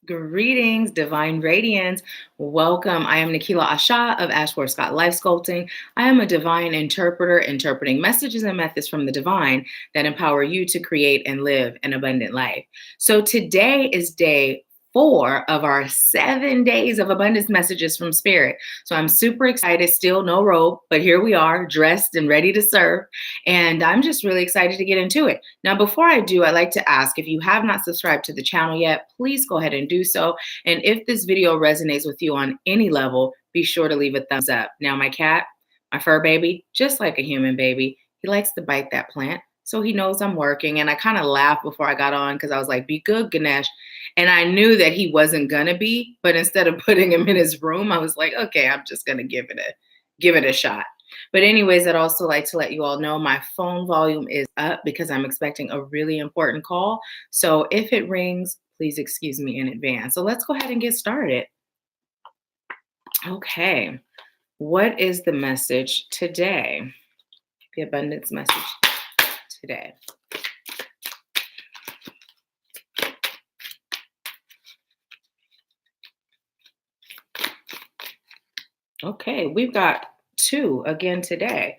Greetings, Divine Radiance. Welcome. I am Nahkila Isha of Ashworth Life Sculpting. I am a divine interpreter, interpreting messages and methods from the divine that empower you to create and live an abundant life. So today is day 4 of our 7 days of abundance messages from Spirit. So I'm super excited, still no robe, but here we are, dressed and ready to serve. And I'm just really excited to get into it. Now, before I do, I'd like to ask if you have not subscribed to the channel yet, please go ahead and do so. And if this video resonates with you on any level, be sure to leave a thumbs up. Now, my cat, my fur baby, just like a human baby, he likes to bite that plant. So he knows I'm working. And I kind of laughed before I got on because I was like, be good, Ganesh. And I knew that he wasn't going to be. But instead of putting him in his room, I was like, okay, I'm just going to give it a shot. But anyways, I'd also like to let you all know my phone volume is up because I'm expecting a really important call. So if it rings, please excuse me in advance. So let's go ahead and get started. Okay. What is the message today? The abundance message today. Okay, we've got 2 again today.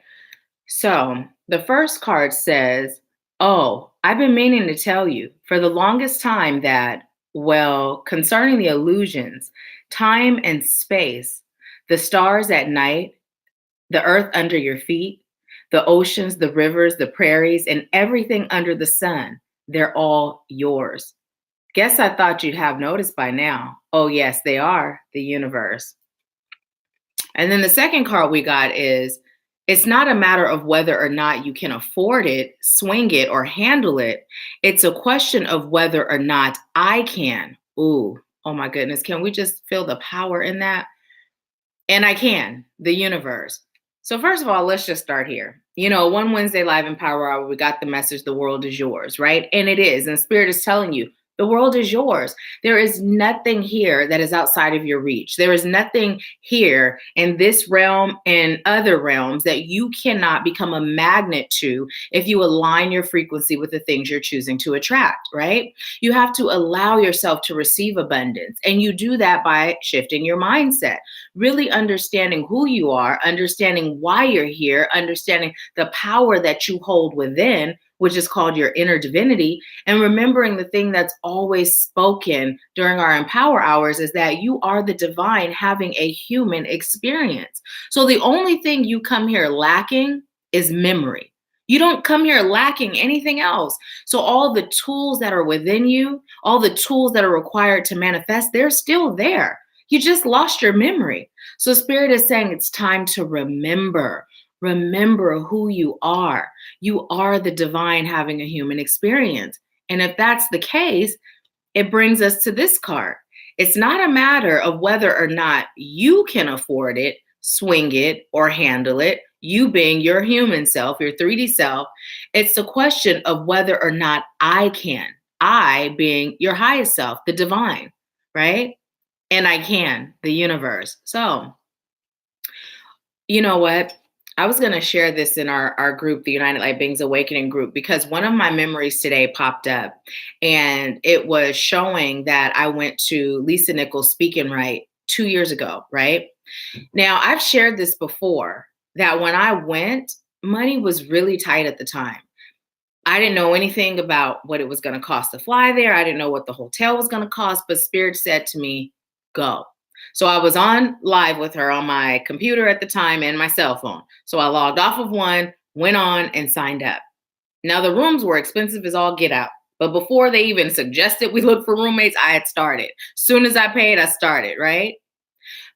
So the first card says, oh, I've been meaning to tell you for the longest time that, well, concerning the illusions, time and space, the stars at night, the earth under your feet, the oceans, the rivers, the prairies, and everything under the sun, they're all yours. Guess I thought you'd have noticed by now. Oh, yes, they are, the universe. And then the second card we got is, it's not a matter of whether or not you can afford it, swing it, or handle it. It's a question of whether or not I can. Ooh, oh my goodness. Can we just feel the power in that? And I can, the universe. So first of all, let's just start here. You know, one Wednesday Live in Power Hour, we got the message, the world is yours, right? And it is. And Spirit is telling you, the world is yours. There is nothing here that is outside of your reach. There is nothing here in this realm and other realms that you cannot become a magnet to if you align your frequency with the things you're choosing to attract, right? You have to allow yourself to receive abundance. And you do that by shifting your mindset, really understanding who you are, understanding why you're here, understanding the power that you hold within, which is called your inner divinity, and remembering the thing that's always spoken during our Empower Hours is that you are the divine having a human experience. So the only thing you come here lacking is memory. You don't come here lacking anything else. So all the tools that are within you, all the tools that are required to manifest, they're still there. You just lost your memory. So Spirit is saying it's time to remember. Remember who you are. You are the divine having a human experience. And if that's the case, it brings us to this card. It's not a matter of whether or not you can afford it, swing it, or handle it, you being your human self, your 3D self. It's a question of whether or not I can, I being your highest self, the divine, right? And I can, the universe. So, you know what? I was going to share this in our group, the United Light Beings Awakening group, because one of my memories today popped up and it was showing that I went to Lisa Nichols' Speak and Write 2 years ago, right? Now, I've shared this before that when I went, money was really tight at the time. I didn't know anything about what it was going to cost to fly there. I didn't know what the hotel was going to cost, but Spirit said to me, go. So I was on live with her on my computer at the time and my cell phone. So I logged off of one, went on and signed up. Now the rooms were expensive as all get out. But before they even suggested we look for roommates, I had started. Soon as I paid, I started, right?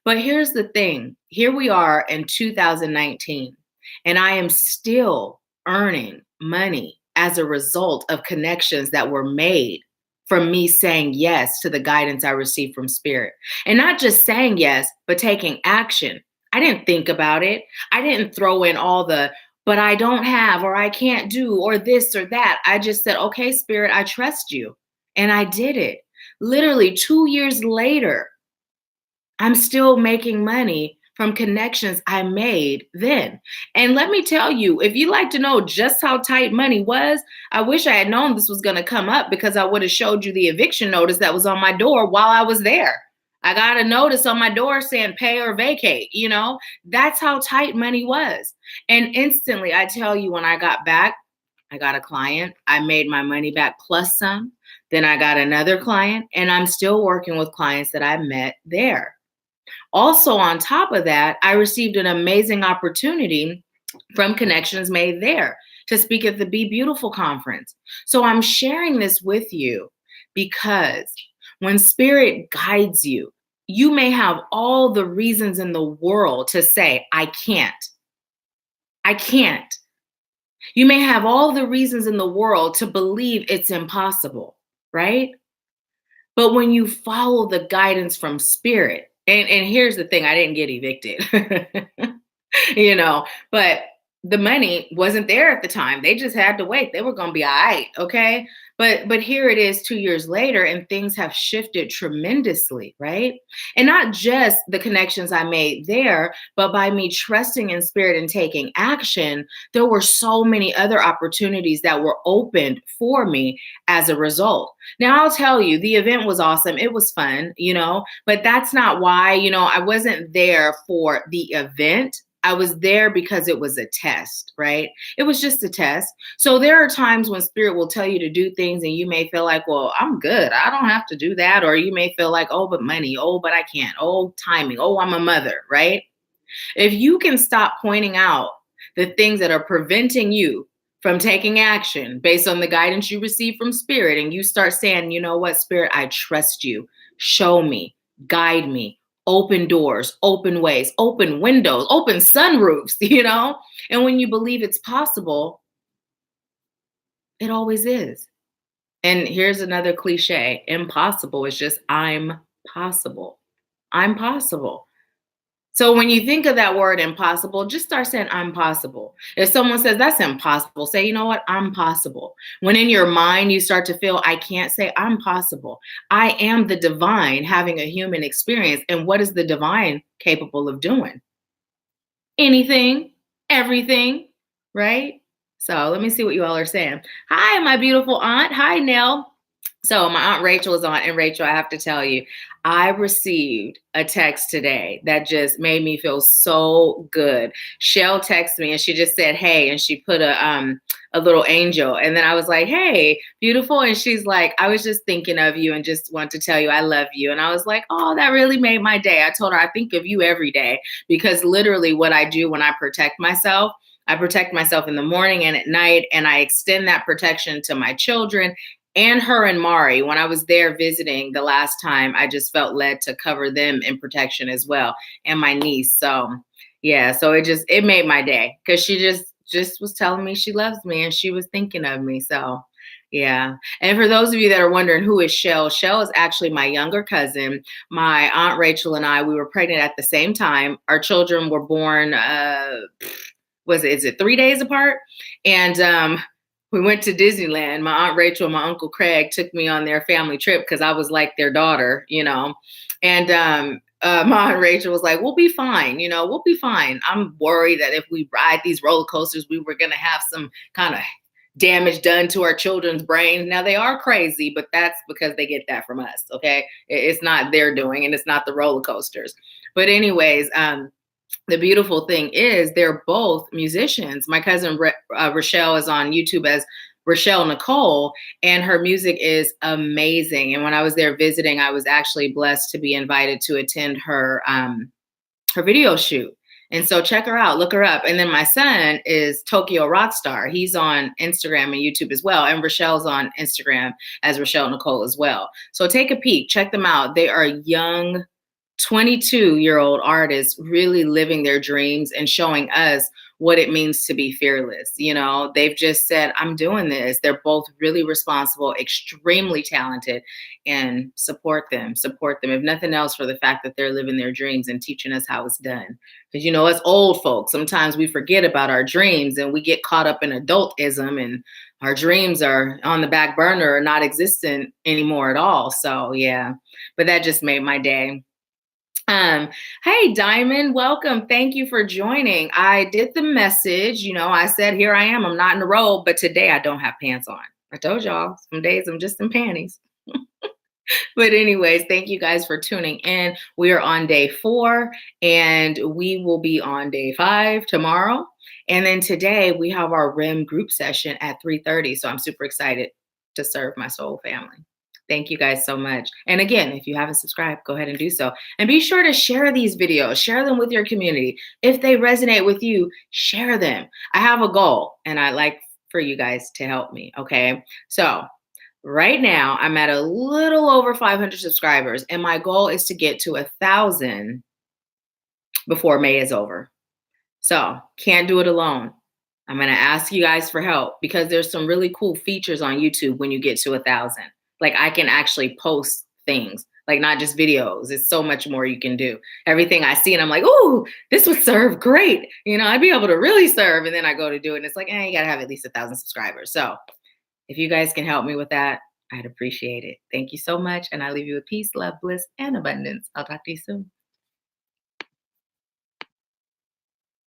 But here's the thing. Here we are in 2019, and I am still earning money as a result of connections that were made from me saying yes to the guidance I received from Spirit. And not just saying yes, but taking action. I didn't think about it. I didn't throw in all the, but I don't have, or I can't do, or this or that. I just said, okay, Spirit, I trust you. And I did it. Literally 2 years later, I'm still making money from connections I made then. And let me tell you, if you like to know just how tight money was, I wish I had known this was going to come up, because I would have showed you the eviction notice that was on my door while I was there. I got a notice on my door saying pay or vacate, that's how tight money was. And instantly, I tell you, when I got back, I got a client, I made my money back plus some. Then I got another client, and I'm still working with clients that I met there. Also, on top of that, I received an amazing opportunity from connections made there to speak at the Be Beautiful conference. So I'm sharing this with you because when spirit guides you, you may have all the reasons in the world to say, I can't. I can't. You may have all the reasons in the world to believe it's impossible, right? But when you follow the guidance from spirit, and here's the thing, I didn't get evicted, but the money wasn't there at the time. They just had to wait. They were going to be all right. Okay. But here it is 2 years later, and things have shifted tremendously, right? And not just the connections I made there, but by me trusting in spirit and taking action, there were so many other opportunities that were opened for me as a result. Now, I'll tell you, the event was awesome. It was fun, but that's not why, I wasn't there for the event. I was there because it was a test, right? It was just a test. So there are times when spirit will tell you to do things and you may feel like, well, I'm good. I don't have to do that. Or you may feel like, oh, but money. Oh, but I can't. Oh, timing. Oh, I'm a mother, right? If you can stop pointing out the things that are preventing you from taking action based on the guidance you receive from spirit, and you start saying, you know what, spirit, I trust you. Show me, guide me. Open doors, open ways, open windows, open sunroofs, And when you believe it's possible, it always is. And here's another cliche: impossible is just I'm possible. I'm possible. So when you think of that word impossible, just start saying I'm possible. If someone says that's impossible, say, you know what, I'm possible. When in your mind you start to feel I can't, say I'm possible. I am the divine having a human experience. And what is the divine capable of doing? Anything, everything, right? So let me see what you all are saying. Hi, my beautiful aunt. Hi, Nell. So my aunt Rachel is on, and Rachel, I have to tell you, I received a text today that just made me feel so good. Shell texted me and she just said, hey, and she put a little angel. And then I was like, hey, beautiful. And she's like, I was just thinking of you and just want to tell you I love you. And I was like, oh, that really made my day. I told her I think of you every day, because literally what I do when I protect myself in the morning and at night, and I extend that protection to my children and her and Mari. When I was there visiting the last time, I just felt led to cover them in protection as well, and my niece. So yeah, so it made my day, because she just was telling me she loves me and she was thinking of me. So yeah. And for those of you that are wondering who is Shell is actually my younger cousin. My aunt Rachel and I, we were pregnant at the same time. Our children were born, is it 3 days apart? And we went to Disneyland. My Aunt Rachel and my Uncle Craig took me on their family trip because I was like their daughter, And my Aunt Rachel was like, we'll be fine, we'll be fine. I'm worried that if we ride these roller coasters, we were going to have some kind of damage done to our children's brains. Now, they are crazy, but that's because they get that from us, okay? It's not their doing, and it's not the roller coasters. But anyways, the beautiful thing is they're both musicians. My cousin Rochelle is on YouTube as Rochelle Nicole, and her music is amazing. And when I was there visiting, I was actually blessed to be invited to attend her video shoot. And so check her out, look her up. And then my son is Tokyo Rockstar. He's on Instagram and YouTube as well. And Rochelle's on Instagram as Rochelle Nicole as well. So take a peek, check them out. They are young 22-year-old artists really living their dreams and showing us what it means to be fearless. They've just said, I'm doing this. They're both really responsible, extremely talented, and support them. If nothing else, for the fact that they're living their dreams and teaching us how it's done. Because, us old folks, sometimes we forget about our dreams and we get caught up in adultism, and our dreams are on the back burner or not existent anymore at all. So yeah, but that just made my day. Um, hey Diamond, welcome. Thank you for joining. I did the message, I said, here I am. I'm not in a robe, but today I don't have pants on. I told y'all, some days I'm just in panties. But anyways, thank you guys for tuning in. We are on day 4 and we will be on day 5 tomorrow. And then today we have our RIM group session at 3:30. So I'm super excited to serve my soul family. Thank you guys so much. And again, if you haven't subscribed, go ahead and do so. And be sure to share these videos, share them with your community. If they resonate with you, share them. I have a goal and I'd like for you guys to help me. Okay. So right now, I'm at a little over 500 subscribers, and my goal is to get to 1,000 before May is over. So, can't do it alone. I'm going to ask you guys for help because there's some really cool features on YouTube when you get to 1,000. Like, I can actually post things, like not just videos. It's so much more you can do. Everything I see, and I'm like, oh, this would serve great. I'd be able to really serve. And then I go to do it, and it's like, you got to have at least 1,000 subscribers. So, if you guys can help me with that, I'd appreciate it. Thank you so much. And I leave you with peace, love, bliss, and abundance. I'll talk to you soon.